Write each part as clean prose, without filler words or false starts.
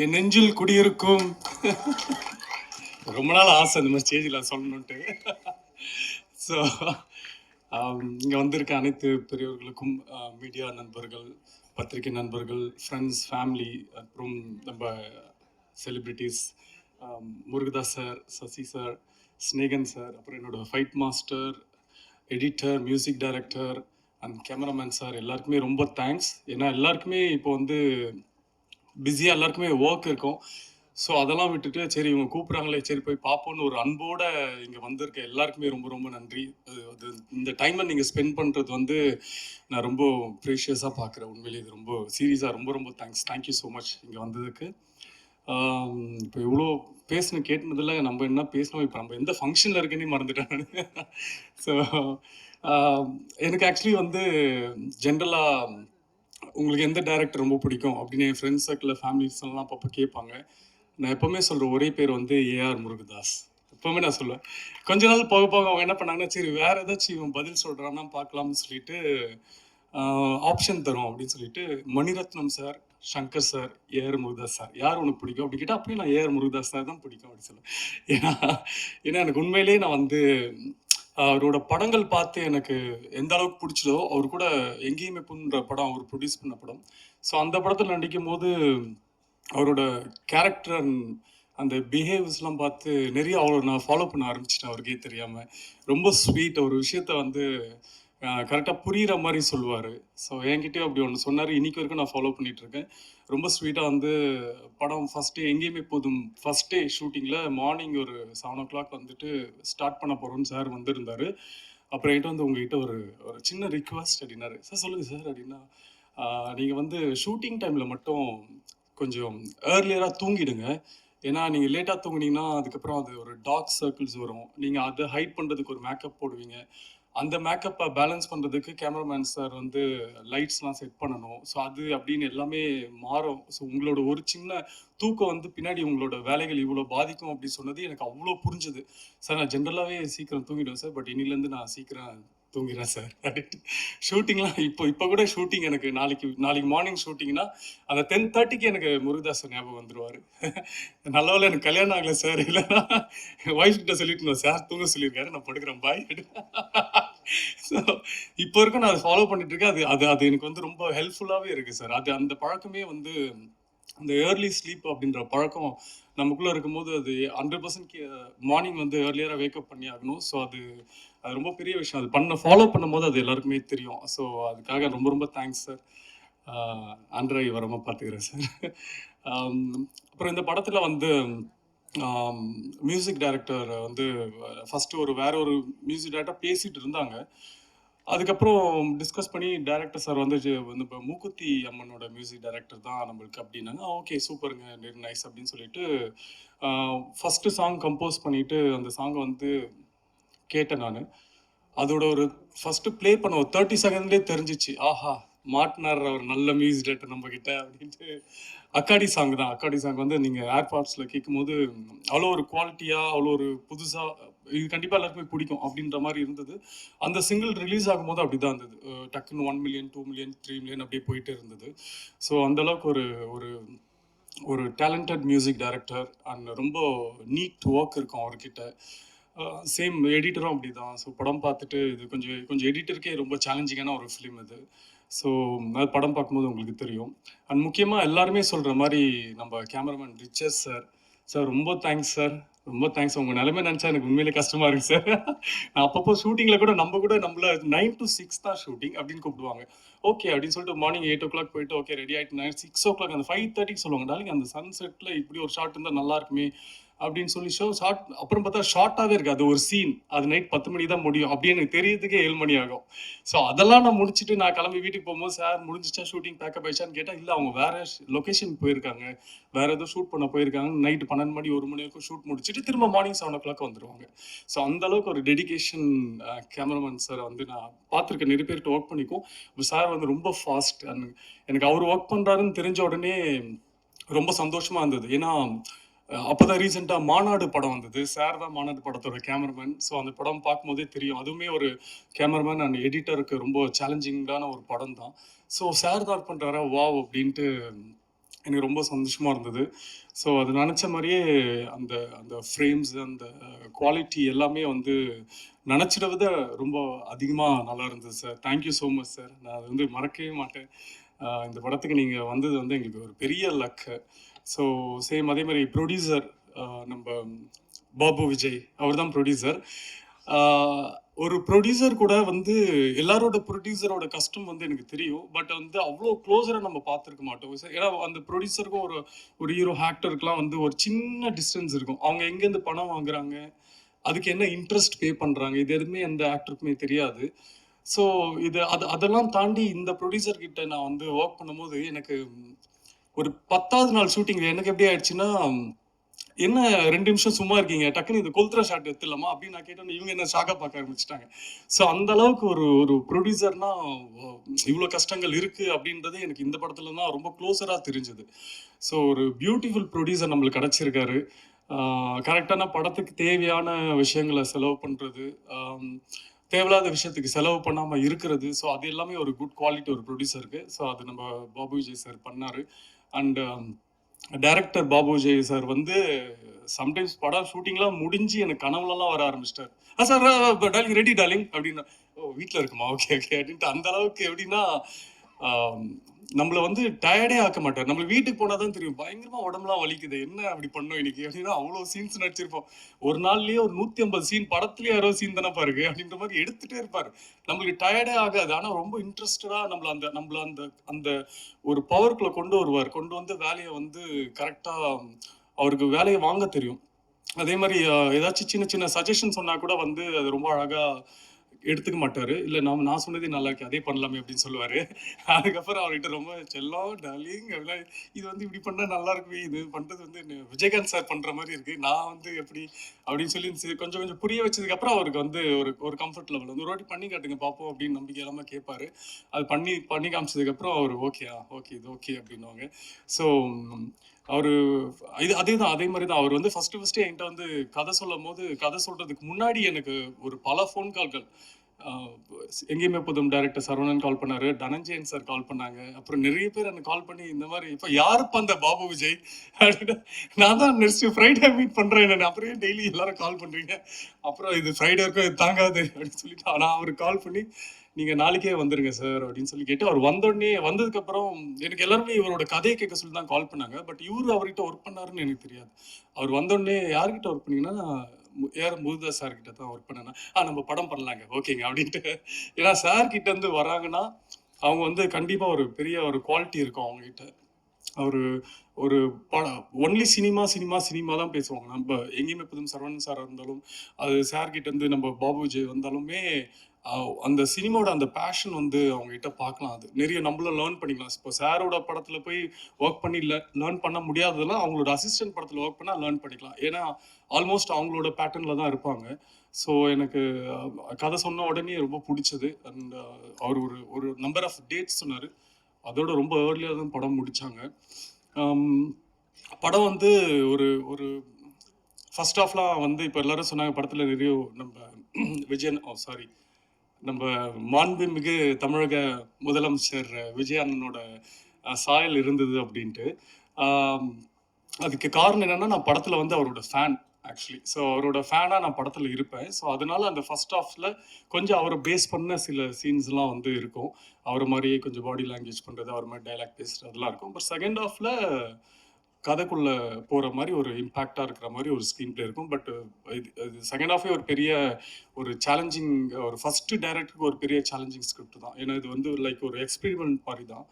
என் நெஞ்சில் குடியிருக்கும் ரொம்ப நாள் ஆசை இந்த மாதிரி ஸ்டேஜில் சொல்லணுன்ட்டு. ஸோ இங்கே வந்திருக்க அனைத்து பெரியவர்களுக்கும், மீடியா நண்பர்கள், பத்திரிகை நண்பர்கள், ஃப்ரெண்ட்ஸ், ஃபேமிலி, அப்புறம் நம்ம celebrities, Murugadoss sir, Sasi sir, Snehan sir, அப்புறம் என்னோட fight master, editor, music director and cameraman sir எல்லாருக்குமே ரொம்ப தேங்க்ஸ். ஏன்னா எல்லாருக்குமே இப்போ வந்து பிஸியாக எல்லாருக்குமே ஒர்க் இருக்கும். ஸோ அதெல்லாம் விட்டுட்டு சரி இவங்க கூப்பிட்றாங்களே சரி போய் பார்ப்போன்னு ஒரு அன்போட இங்கே வந்திருக்க எல்லாருக்குமே ரொம்ப ரொம்ப நன்றி. அது இந்த டைமை நீங்கள் ஸ்பெண்ட் பண்ணுறது வந்து நான் ரொம்ப ப்ரீஷியஸாக பார்க்குறேன். உண்மையிலேயே இது ரொம்ப சீரியஸாக ரொம்ப ரொம்ப தேங்க்ஸ். தேங்க்யூ ஸோ மச் இங்கே வந்ததுக்கு. இப்போ இவ்வளோ பேசணும் கேட்டுனதில் நம்ம என்ன பேசணும், இப்போ நம்ம எந்த ஃபங்க்ஷனில் இருக்குன்னே மறந்துட்டேன். ஸோ எனக்கு ஆக்சுவலி வந்து ஜென்ரலாக உங்களுக்கு எந்த டேரக்டர் ரொம்ப பிடிக்கும் அப்படின்னு என் ஃப்ரெண்ட்ஸ் சர்க்கிளில் ஃபேமிலிஸ் எல்லாம் அப்பப்போ கேட்பாங்க. நான் எப்போவுமே சொல்கிற ஒரே பேர் வந்து ஏஆர் முருகதாஸ். எப்போவுமே நான் சொல்லுவேன். கொஞ்ச நாள் போக போக அவங்க என்ன பண்ணாங்கன்னா சரி வேறு ஏதாச்சும் இவன் பதில் சொல்கிறான்னா பார்க்கலாம்னு சொல்லிட்டு ஆப்ஷன் தரும் அப்படின்னு சொல்லிட்டு Maniratnam sir, Shankar sir, A R Murugadoss sir யார் உனக்கு பிடிக்கும் அப்படின்னு கேட்டால் அப்படியே நான் ஏஆர் முருகதாஸ் சார் தான் பிடிக்கும் அப்படின்னு சொல்லுவேன். ஏன்னா ஏன்னா எனக்கு உண்மையிலேயே நான் வந்து அவரோட படங்கள் பார்த்து எனக்கு எந்த அளவுக்கு பிடிச்சதோ, அவர் கூட எங்கேயுமே புண்ணுன்ற படம் அவர் ப்ரொடியூஸ் பண்ண படம். ஸோ அந்த படத்தில் நடிக்கும் போது அவரோட கேரக்டர் அந்த பிஹேவியர்ஸ்லாம் பார்த்து நிறைய அவரை நான் ஃபாலோ பண்ண ஆரம்பிச்சிட்டேன் அவருக்கே தெரியாமல். ரொம்ப ஸ்வீட், ஒரு விஷயத்த வந்து கரெக்டாக புரிகிற மாதிரி சொல்லுவார். ஸோ என்கிட்டயும் அப்படி ஒன்று சொன்னார். இன்னைக்கு வரைக்கும் நான் ஃபாலோ பண்ணிகிட்ருக்கேன். ரொம்ப ஸ்வீட்டாக வந்து படம் ஃபஸ்ட் டே எங்கேயுமே போதும் ஃபஸ்ட் டே ஷூட்டிங்கில் மார்னிங் ஒரு 7 o'clock வந்துட்டு ஸ்டார்ட் பண்ண போகிறோன்னு சார் வந்திருந்தார். அப்புறம் என்கிட்ட வந்து உங்ககிட்ட ஒரு ஒரு சின்ன ரிக்வஸ்ட் அப்படின்னாரு. சார் சொல்லுங்கள் சார் அப்படின்னா, நீங்கள் வந்து ஷூட்டிங் டைமில் மட்டும் கொஞ்சம் ஏர்லியராக தூங்கிடுங்க. ஏன்னா நீங்கள் லேட்டாக தூங்குனீங்கன்னா அதுக்கப்புறம் அது ஒரு டார்க் சர்க்கிள்ஸ் வரும். நீங்கள் அதை ஹைட் பண்ணுறதுக்கு ஒரு மேக்கப் போடுவீங்க. அந்த மேக்கப்பை பேலன்ஸ் பண்ணுறதுக்கு கேமராமேன் சார் வந்து லைட்ஸ்லாம் செட் பண்ணணும். ஸோ அது அப்படின்னு எல்லாமே மாறும். ஸோ உங்களோட ஒரு சின்ன தூக்கம் வந்து பின்னாடி உங்களோட வேலைகள் இவ்வளோ பாதிக்கும் அப்படின்னு சொன்னது எனக்கு அவ்வளோ புரிஞ்சுது. சார் நான் ஜென்ரலாகவே சீக்கிரம் தூங்கிடுவேன் சார், பட் இன்னிலேருந்து நான் சீக்கிரம் தூங்கிடுறேன் சார் அப்படின்ட்டு. ஷூட்டிங்லாம் இப்போ கூட ஷூட்டிங் எனக்கு நாளைக்கு மார்னிங் ஷூட்டிங்னா அந்த 10:30க்கு எனக்கு முருகதாஸ் ஞாபகம் வந்துடுவார். நல்ல வேளை எனக்கு கல்யாணம் ஆகலை சார், இல்லைன்னா ஒய்ஃப் கிட்ட சொல்லிட்டு சார் தூங்க சொல்லியிருக்காரு, நான் படுக்கிறேன் பாய். ஸோ இப்போ வரைக்கும் நான் அதை ஃபாலோ பண்ணிட்டு இருக்கேன். அது அது அது எனக்கு வந்து ரொம்ப ஹெல்ப்ஃபுல்லாகவே இருக்குது சார். அது அந்த பழக்கமே வந்து அந்த ஏர்லி ஸ்லீப் அப்படின்ற பழக்கம் நமக்குள்ளே இருக்கும்போது அது 100% மார்னிங் வந்து ஏர்லியராக வேக்கப் பண்ணி ஆகணும். ஸோ அது அது ரொம்ப பெரிய விஷயம். அது ஃபாலோ பண்ணும்போது அது எல்லாருக்குமே தெரியும். ஸோ அதுக்காக ரொம்ப ரொம்ப தேங்க்ஸ் சார். ஆண்ட்ராய் வராமல் பார்த்துக்கிறேன் சார். அப்புறம் இந்த படத்தில் வந்து மியூசிக் டைரக்டர் வந்து ஃபஸ்ட்டு வேற ஒரு மியூசிக் டைரக்டர் பேசிகிட்டு இருந்தாங்க. அதுக்கப்புறம் டிஸ்கஸ் பண்ணி டைரக்டர் சார் வந்து வந்து இப்போ மூக்குத்தி அம்மனோட மியூசிக் டைரக்டர் தான் நம்மளுக்கு அப்படின்னாங்க. ஓகே சூப்பருங்க, வெரி நைஸ் அப்படின்னு சொல்லிட்டு ஃபஸ்ட்டு சாங் கம்போஸ் பண்ணிவிட்டு அந்த சாங்கை வந்து கேட்டேன் நான். அதோட ஒரு ஃபஸ்ட்டு ப்ளே பண்ண ஒரு 30 செகண்ட்லேயே தெரிஞ்சிச்சு, ஆஹா மாட்டினார் ஒரு நல்ல மியூசிக் டைரக்டர் நம்ம கிட்ட அப்படின்ட்டு. அக்காடி சாங் தான். அக்காடி சாங் வந்து நீங்கள் ஏர்பாட்ஸில் கேட்கும்போது அவ்வளோ ஒரு குவாலிட்டியாக, அவ்வளோ ஒரு புதுசாக, இது கண்டிப்பாக எல்லாருக்குமே பிடிக்கும் அப்படின்ற மாதிரி இருந்தது. அந்த சிங்கிள் ரிலீஸ் ஆகும்போது அப்படி தான் இருந்தது. டக்குன்னு 1 மில்லியன் 2 மில்லியன் 3 மில்லியன் அப்படியே போயிட்டே இருந்தது. ஸோ அந்தளவுக்கு ஒரு ஒரு ஒரு டேலண்டட் மியூசிக் டைரக்டர் அண்ட் ரொம்ப நீட் ஒர்க் இருக்கும் அவர்கிட்ட. சேம் எடிட்டரும் அப்படி தான். ஸோ படம் பார்த்துட்டு இது கொஞ்சம் கொஞ்சம் எடிட்டருக்கே ரொம்ப சேலஞ்சிங்கான ஒரு ஃபிலிம் இது. ஸோ அது படம் பார்க்கும்போது உங்களுக்கு தெரியும். அண்ட் முக்கியமாக எல்லாருமே சொல்கிற மாதிரி நம்ம கேமராமேன் ரிச்சர்ஸ் சார். சார் ரொம்ப தேங்க்ஸ் சார், ரொம்ப தேங்க்ஸ். உங்கள் நிலைமை நினச்சா எனக்கு உண்மையிலே கஷ்டமாக இருக்குது சார். நான் அப்பப்போ ஷூட்டிங்கில் கூட நம்மள 9 to 6 தான் ஷூட்டிங் அப்படின்னு கூப்பிடுவாங்க. ஓகே அப்படின்னு சொல்லிட்டு மார்னிங் 8 o'clock போயிட்டு ஓகே ரெடி ஆகிட்டு 6 o'clock அந்த 5:30 சொல்லுவாங்க, டார்லிங் அந்த சன்செட்டில் இப்படி ஒரு ஷாட் இருந்தால் நல்லா இருக்குமே அப்படின்னு சொல்லி ஷார்ட். அப்புறம் பார்த்தா ஷார்ட்டாகவே இருக்குது. அது ஒரு சீன், அது நைட் 10 மணிக்கு தான் முடியும். அப்படி எனக்கு தெரியறதுக்கே 7 மணி ஆகும். ஸோ அதெல்லாம் நான் முடிச்சுட்டு நான் கிளம்பி வீட்டுக்கு போகும்போது சார் முடிஞ்சிச்சா ஷூட்டிங் பேக்கப் ஆயிடுச்சான்னு கேட்டால் இல்லை அவங்க வேறு லொக்கேஷன் போயிருக்காங்க, வேறு ஏதோ ஷூட் பண்ண போயிருக்காங்க. நைட்டு 12 மணி 1 மணி வரைக்கும் ஷூட் முடிச்சுட்டு திரும்ப மார்னிங் 7 o'clock வந்துடுவாங்க. ஸோ அந்தளவுக்கு ஒரு டெடிக்கேஷன் கேமராமேன் சார் வந்து நான் பார்த்துருக்கேன். நிறைய பேர்கிட்ட ஒர்க் பண்ணிக்கும். சார் வந்து ரொம்ப ஃபாஸ்ட். அண்ட் எனக்கு அவர் ஒர்க் பண்ணுறாருன்னு தெரிஞ்ச உடனே ரொம்ப சந்தோஷமாக இருந்தது. ஏன்னா அப்போ தான் ரீசெண்டாக மாநாடு படம் வந்தது. சார் தான் மாநாடு படத்தோட கேமராமேன். ஸோ அந்த படம் பார்க்கும்போதே தெரியும், அதுவுமே ஒரு கேமராமேன் அண்ட் எடிட்டருக்கு ரொம்ப சேலஞ்சிங்கான ஒரு படம் தான். ஸோ சார் தான் பண்ணுறாரா வாவ் அப்படின்ட்டு எனக்கு ரொம்ப சந்தோஷமா இருந்தது. ஸோ அது நெனச்ச மாரியே அந்த அந்த ஃப்ரேம்ஸ், அந்த குவாலிட்டி எல்லாமே வந்து நெனச்சத விட ரொம்ப அதிகமா நல்லா இருந்தது sir. Thank you so much sir. நான் அத வந்து மறக்கவே மாட்டேன். இந்த படத்துக்கு நீங்க வந்தது வந்து எங்களுக்கு ஒரு பெரிய லக்கு. ஸோ சேம் அதே மாரி ப்ரொடியூசர் நம்ப பாபு விஜய் அவர் தான் ப்ரொடியூசர். ஒரு ப்ரொடியூசர் கூட வந்து எல்லாரோட ப்ரொடியூசரோட கஷ்டம் வந்து எனக்கு தெரியும். பட் வந்து அவ்வளோ க்ளோஸரா நம்ம பார்த்துருக்க மாட்டோம். ஏன்னா அந்த ப்ரொடியூசருக்கும் ஒரு ஒரு ஹீரோ ஆக்டருக்குலாம் வந்து ஒரு சின்ன டிஸ்டன்ஸ் இருக்கும். அவங்க எங்கேருந்து பணம் வாங்குறாங்க, அதுக்கு என்ன இன்ட்ரெஸ்ட் பே பண்றாங்க, இது எதுவுமே எந்த ஆக்டருக்குமே தெரியாது. ஸோ அதெல்லாம் தாண்டி இந்த ப்ரொடியூசர் கிட்ட நான் வந்து ஒர்க் பண்ணும்போது எனக்கு ஒரு 10வது நாள் ஷூட்டிங் எனக்கு எப்படி ஆயிடுச்சுன்னா, என்ன 2 நிமிஷம் சும்மா இருக்கீங்க, டக்குனு இது கொல்த்ரா ஷாட் எடுத்துடலாமா அப்படின்னு நான் கேட்டோன்னே இவங்க என்ன ஷாக்கா பார்க்க ஆரம்பிச்சுட்டாங்க. ஸோ அந்த அளவுக்கு ஒரு ஒரு ப்ரொடியூசர்னா இவ்வளோ கஷ்டங்கள் இருக்கு அப்படின்றது எனக்கு இந்த படத்துல தான் ரொம்ப க்ளோஸரா தெரிஞ்சது. ஸோ ஒரு பியூட்டிஃபுல் ப்ரொடியூசர் நம்மளுக்கு கிடைச்சிருக்காரு. கரெக்டான படத்துக்கு தேவையான விஷயங்களை செலவு பண்றது, தேவையில்லாத விஷயத்துக்கு செலவு பண்ணாம இருக்கிறது. ஸோ அது எல்லாமே ஒரு குட் குவாலிட்டி ஒரு ப்ரொடியூசருக்கு. ஸோ அது நம்ம பாபு விஜய் சார் பண்ணாரு. And director Babu Vijay sir வந்து சம்டைம்ஸ் படம் ஷூட்டிங்லாம் முடிஞ்சு எனக்கு கனவுலலாம் வர ஆரம்பிச்சிட்டார். சார் டார்லிங் ரெடி டார்லிங் அப்படின்னா, ஓ வீட்டில் இருக்குமா, ஓகே ஓகே அப்படின்ட்டு அந்த அளவுக்கு எப்படின்னா நம்மள வந்து டயர்டே ஆக்க மாட்டார். நம்ம வீட்டுக்கு போனால் தான் தெரியும் பயங்கரமா உடம்புலாம் வலிக்குது, என்ன அப்படி பண்ணோம் இன்னைக்கு அப்படின்னா அவ்வளோ சீன்ஸ் நடிச்சிருப்போம். ஒரு நாள்லயே ஒரு 150 சீன், படத்துலயே 60 சீன் தானே பாருங்க அப்படின்ற மாதிரி எடுத்துட்டே இருப்பாரு. நம்மளுக்கு டயர்டே ஆகாது. ஆனா ரொம்ப இன்ட்ரெஸ்டடா நம்மள அந்த அந்த ஒரு பவர்க்குள்ள கொண்டு வருவார். கொண்டு வந்து வேலையை வந்து கரெக்டா அவருக்கு வேலையை வாங்க தெரியும். அதே மாதிரி ஏதாச்சும் சின்ன சின்ன சஜஷன் சொன்னா கூட வந்து அது ரொம்ப அழகா எடுத்துக்க மாட்டாரு. இல்ல நான் சொன்னதே நல்லா இருக்கு, அதே பண்ணலாமே அப்படின்னு சொல்லுவாரு. அதுக்கப்புறம் அவர்கிட்ட ரொம்ப செல்லம் டார்லிங் அப்படிலாம், இது வந்து இப்படி பண்ணா நல்லா இருக்கு, இது பண்றது வந்து விஜயகாந்த் சார் பண்ற மாதிரி இருக்கு, நான் வந்து எப்படி அப்படின்னு சொல்லி கொஞ்சம் கொஞ்சம் புரிய வச்சதுக்கு அப்புறம் அவருக்கு வந்து ஒரு ஒரு கம்ஃபர்ட் லெவல் வந்து ஒரு வாட்டி பண்ணி காட்டுங்க பார்ப்போம் அப்படின்னு நம்பிக்கை இல்லாம கேட்பாரு. அது பண்ணி பண்ணி காமிச்சதுக்கு அப்புறம் அவர் ஓகே ஓகே இது ஓகே அப்படின்னுவாங்க. ஸோ அவரு அதேதான் அதே மாதிரி தான் அவர் வந்து ஃபர்ஸ்ட் என்கிட்ட வந்து கதை சொல்லும் போது, கதை சொல்றதுக்கு முன்னாடி எனக்கு ஒரு பல ஃபோன் கால்கள், ஆஹ் எங்கேயுமே புதும் டைரக்டர் சரவணன் கால் பண்ணாரு, தனஞ்சயன் சார் கால் பண்ணாங்க, அப்புறம் நிறைய பேர் எனக்கு கால் பண்ணி இந்த மாதிரி இப்ப யாருப்பா அந்த பாபு விஜய் அப்படின்னு, நான் தான் நெக்ஸ்ட் ஃப்ரைடே மீட் பண்றேன் நான், அப்புறம் டெய்லி எல்லாரும் கால் பண்றீங்க, அப்புறம் இது ஃப்ரைடே இருக்கும் இது தாங்காது அப்படின்னு சொல்லிட்டு நான் அவருக்கு கால் பண்ணி நீங்க நாளைக்கே வந்துருங்க சார் அப்படின்னு சொல்லி கேட்டு, அவர் வந்தோடனே வந்ததுக்கு அப்புறம் எனக்கு எல்லாருமே இவரோட கதையை கேட்க சொல்லி தான் கால் பண்ணாங்க. பட் இவரு அவர்கிட்ட ஒர்க் பண்ணாருன்னு எனக்கு தெரியாது. அவர் வந்தோடனே யார்கிட்ட ஒர்க் பண்ணீங்கன்னா ஏஆர் முருகதாஸ் சார் கிட்ட தான் ஒர்க் பண்ணேன்னா, நம்ம படம் பண்ணலாங்க ஓகேங்க அப்படின்ட்டு. ஏன்னா சார் கிட்ட இருந்து வராங்கன்னா அவங்க வந்து கண்டிப்பா ஒரு பெரிய ஒரு குவாலிட்டி இருக்கும் அவங்க கிட்ட. ஒரு ஒரு படம் ஒன்லி சினிமா சினிமா சினிமா தான் பேசுவாங்க. நம்ம எங்கேயுமே புதும் சரவணன் சார் இருந்தாலும், அது சார் கிட்ட இருந்து நம்ம பாபு விஜய் வந்தாலுமே அந்த சினிமாவோட அந்த பேஷன் வந்து அவங்க கிட்ட பார்க்கலாம். அது நிறைய நம்மளும் லேர்ன் பண்ணிக்கலாம். இப்போ சாரோட படத்துல போய் ஒர்க் பண்ணி லேர்ன் பண்ண முடியாததெல்லாம் அவங்களோட அசிஸ்டன்ட் படத்துல ஒர்க் பண்ணா லேர்ன் பண்ணிக்கலாம். ஏன்னா ஆல்மோஸ்ட் அவங்களோட பேட்டர்ன்ல தான் இருப்பாங்க. ஸோ எனக்கு கதை சொன்ன உடனே ரொம்ப பிடிச்சது. அண்ட் அவர் ஒரு ஒரு நம்பர் ஆஃப் டேட்ஸ் சொன்னார். அதோட ரொம்ப ஏர்லியாக தான் படம் முடிச்சாங்க. படம் வந்து ஒரு ஒரு ஃபர்ஸ்ட் ஆஃப்லாம் வந்து இப்போ எல்லாரும் சொன்னாங்க படத்தில் நிறைய நம்ம விஜயன் சாரி நம்ம மாண்புமிகு தமிழக முதலமைச்சர் விஜய் அண்ணனோட சாயல் இருந்தது அப்படின்ட்டு. அதுக்கு காரணம் என்னன்னா நான் படத்தில் வந்து அவரோட ஃபேன் ஆக்சுவலி. ஸோ அவரோட ஃபேனாக நான் படத்தில் இருப்பேன். ஸோ அதனால அந்த ஃபர்ஸ்ட் ஹாஃபில் கொஞ்சம் அவரை பேஸ் பண்ண சில சீன்ஸ்லாம் வந்து இருக்கும். அவர் மாதிரியே கொஞ்சம் பாடி லாங்குவேஜ் பண்ணுறது, அவர் மாதிரி டைலாக் பேசுகிறது அதெல்லாம் இருக்கும். பட் செகண்ட் ஹாஃபில் கதைக்குள்ள போகிற மாதிரி ஒரு இம்பேக்டாக இருக்கிற மாதிரி ஒரு ஸ்க்ரீன் பிளே இருக்கும். பட் இது செகண்ட் ஹாஃபே ஒரு பெரிய ஒரு சேலஞ்சிங், ஒரு ஃபர்ஸ்ட் டைரக்டருக்கு ஒரு பெரிய சேலஞ்சிங் ஸ்கிரிப்ட் தான். ஏன்னா இது வந்து லைக் ஒரு எக்ஸ்பெரிமெண்ட் மாதிரி தான்.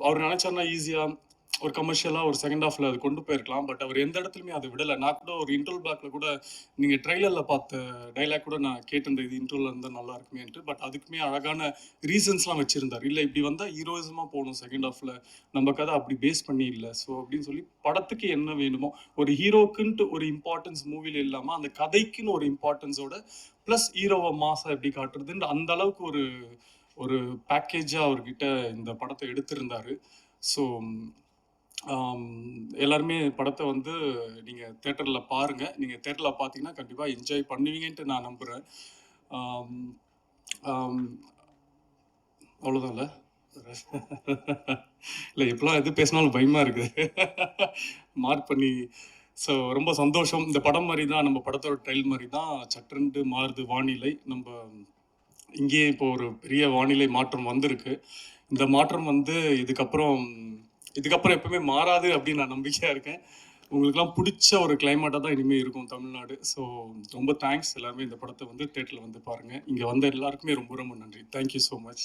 அவர் நினச்சாருன்னா ஈஸியாக ஒரு கமர்ஷியலாக ஒரு செகண்ட் ஹாஃபில் அது கொண்டு போயிருக்கலாம். பட் அவர் எந்த இடத்துலையுமே அதை விடலை. நான் கூட ஒரு இன்ட்ரோல் பேக்கில் கூட நீங்கள் ட்ரெய்லரில் பார்த்த டைலாக் கூட நான் கேட்டிருந்தேன், இது இன்ட்ரோலில் இருந்தால் நல்லா இருக்குமேன்ட்டு. பட் அதுக்குமே அழகான ரீசன்ஸ்லாம் வச்சுருந்தார். இல்லை இப்படி வந்தால் ஹீரோயிசமாக போகணும் செகண்ட் ஹாஃபில், நம்ம கதை அப்படி பேஸ் பண்ணி இல்லை. ஸோ அப்படின்னு சொல்லி படத்துக்கு என்ன வேணுமோ, ஒரு ஹீரோக்குன்ட்டு ஒரு இம்பார்ட்டன்ஸ் மூவியில் இல்லாமல் அந்த கதைக்குன்னு ஒரு இம்பார்ட்டன்ஸோட ப்ளஸ் ஹீரோவை மாசா எப்படி காட்டுறதுன்னு அந்த அளவுக்கு ஒரு ஒரு பேக்கேஜாக அவர்கிட்ட இந்த படத்தை எடுத்திருந்தாரு. ஸோ எல்லாருமே படத்தை வந்து நீங்கள் தேட்டரில் பாருங்கள். நீங்கள் தேட்டரில் பார்த்தீங்கன்னா கண்டிப்பாக என்ஜாய் பண்ணுவீங்கன்ட்டு நான் நம்புகிறேன். அவ்வளோதான்ல. இல்ல இப்பலாம் எது பேசினாலும் பயமா இருக்குது. மார்க் பண்ணி ஸோ ரொம்ப சந்தோஷம். இந்த படம் மாரி தான் நம்ம படத்தோட ட்ரெயில் மாரி தான் சட்டென்று மாறுது வானிலை. நம்ப இங்கேயே இப்போ ஒரு பெரிய வானிலை மாற்றம் வந்திருக்கு. இந்த மாற்றம் வந்து இதுக்கப்புறம் இதுக்கப்புறம் எப்பவுமே மாறாது அப்படின்னு நான் நம்பிக்கையா இருக்கேன். உங்களுக்கெல்லாம் புடிச்ச ஒரு கிளைமேட்டா தான் இனிமே இருக்கும் தமிழ்நாடு. ஸோ ரொம்ப தேங்க்ஸ் எல்லாருமே இந்த படத்த வந்து தியேட்டர்ல வந்து பாருங்க. இங்க வந்த எல்லாருக்குமே ரொம்ப ரொம்ப நன்றி. Thank you so much.